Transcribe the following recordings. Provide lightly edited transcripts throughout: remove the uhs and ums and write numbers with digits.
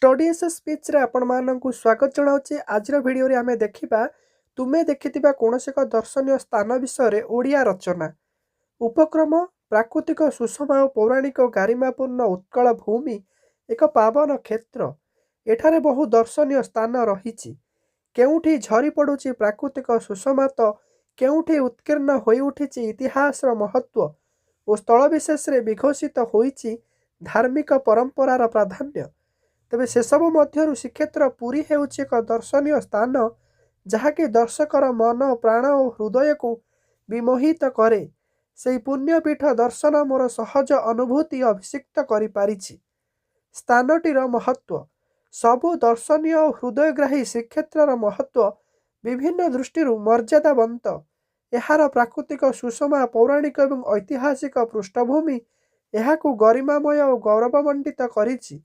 Study S speech रे आपण मानकु स्वागत जनाऊे। आज भिडियो रे आमे देखिबा तुमे देखिथिबा कोनोसी एक दर्शनीय स्थान विषय रे ओडिया रचना उपक्रम प्राकृतिक सुषमा और पौराणिक गारिमापूर्ण उत्कल भूमि एक पावन क्षेत्र। एठारे बहु दर्शनीय स्थान रही केउठी झरी पड़ुची प्राकृतिक सुषमा तो केउठी उत्कीर्ण होई उठिची इतिहास महत्व और स्थल विशेष रे विघोषित होईची धार्मिक परंपरार प्राधान्य। तेबे से सब मध्यरु श्रीक्षेत्र पुरी हेउची एक दर्शनीय स्थान जहाँकि दर्शकर मन प्राण और हृदय को विमोहित करे। से पुण्यपीठ दर्शन मोर सहज अनुभूति अभिषिक्त करि पारिछि। स्थानटीर महत्व सबु दर्शनीय और हृदयग्राही श्रीक्षेत्रर महत्व विभिन्न दृष्टि मर्यादावंत। एहार प्राकृतिक सुषमा पौराणिक और ऐतिहासिक पृष्ठभूमि एहाकु गरिमामय और गौरवमंडित करिछि।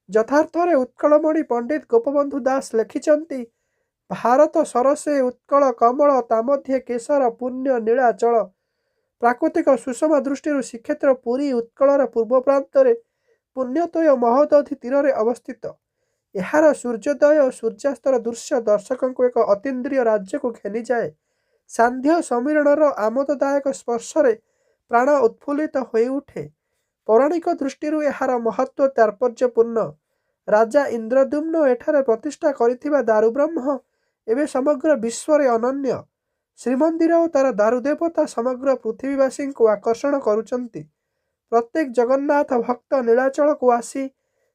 यथार्थरे उत्कलमणि पंडित गोपबंधु दास लिखिछन्ति, भारत सरसे उत्कल कमल तामध्ये केशर पुण्य नीलाचल। प्राकृतिक सुषमा दृष्टि श्रीक्षेत्र पुरी उत्कलर पूर्व प्रांतरे पुण्यतय महोदधि तीर अवस्थित। एहार सूर्योदय और सूर्यास्तर दृश्य दर्शकों को एक अतीन्द्रिय राज्य को घेनी जाए। सांध्य समीरणर आमोददायक स्पर्शरे प्राण उत्फुल्लित हो उठे। पौराणिक दृष्टि एहार महत्व तात्पर्यपूर्ण। राजा इंद्रद्युम्न एठारे प्रतिष्ठा करिथिबा दारुब्रह्म एवं समग्र विश्व रे अनन्य। श्रीमंदिर और तार दारुदेवता समग्र पृथ्वीवासी को आकर्षण करुचंती। प्रत्येक जगन्नाथ भक्त नीलाचल को आसी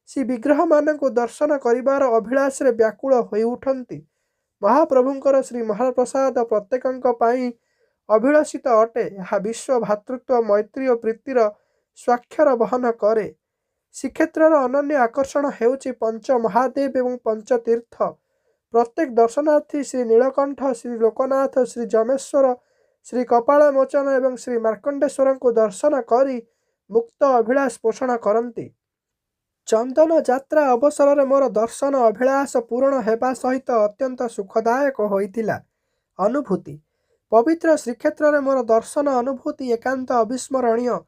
सी विग्रह मान को दर्शन करिबार अभिलाष रे व्याकुल होई उठंती। महाप्रभुंकर श्री महाप्रसाद प्रत्येकंक पाई अभिलाषित अटे। यह विश्व भातृत्व मैत्री और प्रीतिर स्वाक्षर बहन करे। श्रीक्षेत्रर अनन्य आकर्षण हेउची पंच महादेव एवं पंचतीर्थ। प्रत्येक दर्शनार्थी श्री नीलकंठ, श्री लोकनाथ, श्री जमेश्वर, श्री कपालमोचन एवं श्री मार्कंडेश्वर को दर्शन करी मुक्त अभिलाष पोषण करती। चंदन यात्रा अवसर में मोर दर्शन अभिलाष पूर्ण हेबा सहित अत्यंत सुखदायक होइतिला। अनुभूति पवित्र श्रीक्षेत्र में मोर दर्शन अनुभूति एकांत अविस्मरणीय।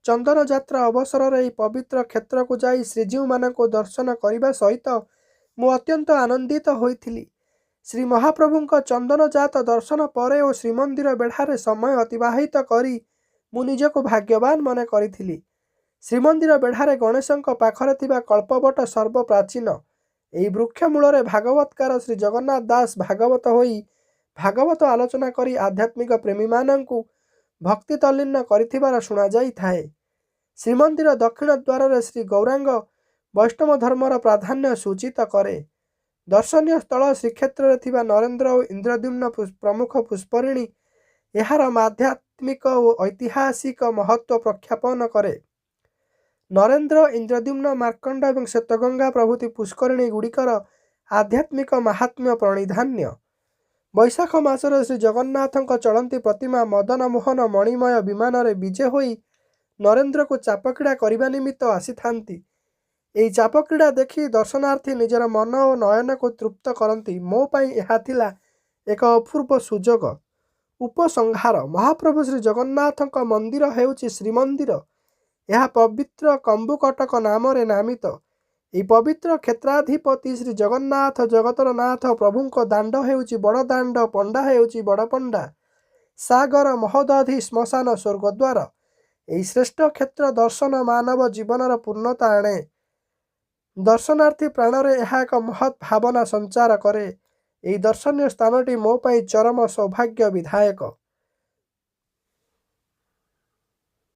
चंदन यात्रा अवसर में पवित्र क्षेत्र को जाई श्रीजीव मान को दर्शन करने सहित मु अत्यंत आनंदित होइथिली। श्री महाप्रभुंक चंदन जात दर्शन पर और श्रीमंदिर बेढ़ारे समय अतिबाहित करी मु निजको भाग्यवान मन करिथिली। श्रीमंदिर बेढ़ारे गणेशंक पाखरे थिबा कल्पवट सर्वप्राचीन। एही वृक्ष मूल भागवतकार श्री जगन्नाथ दास भागवत होई भागवत आलोचना करी आध्यात्मिक प्रेमी मानंकु भक्ति तल्लीन करिथिबार शुणा जाई थाए। श्रीमंदिर दक्षिण द्वार श्री गौरांग वैष्णव धर्मर प्राधान्य सूचित करे। दर्शनीय स्थल श्रीक्षेत्र में थिबा नरेंद्र और इंद्रद्युम्न प्रमुख पुष्परिणी एहार आध्यात्मिक और ऐतिहासिक महत्व प्रख्यापन करे। नरेंद्र, इंद्रद्युम्न, मार्कंड और श्वेतगंगा प्रभृति पुष्करिणी गुड़िकर आध्यात्मिक महात्म्य प्रणिधान्य। बैशाख मासरे श्री जगन्नाथंक चलंती प्रतिमा मदन मोहन मणिमय विमान रे विजे होई नरेंद्र को चापक्रीड़ा करने निमित्त आसी थांती। एही चापक्रीड़ा देखी दर्शनार्थी निजर मन और नयन को तृप्त करती। मो पाई एहा थिला एक अपूर्व सुजोग। उपसंहार महाप्रभु श्री जगन्नाथंक मंदिर हेउची श्रीमंदिर। यह पवित्र कंबुकटक नाम रे नामित। यह पवित्र क्षेत्राधिपति श्री जगन्नाथ जगतर नाथ प्रभुंक दाण्ड हेउची बड़ दाण्ड, पंडा हेउची बड़ पंडा, सागर महोदधि श्मशान स्वर्गद्वार। यही श्रेष्ठ क्षेत्र दर्शन मानव जीवनर पूर्णता आणे। दर्शनार्थी प्राणरे यह एक महत् भावना संचार करे। यही दर्शनीय स्थानटी मो पाई चरम सौभाग्य विधायक।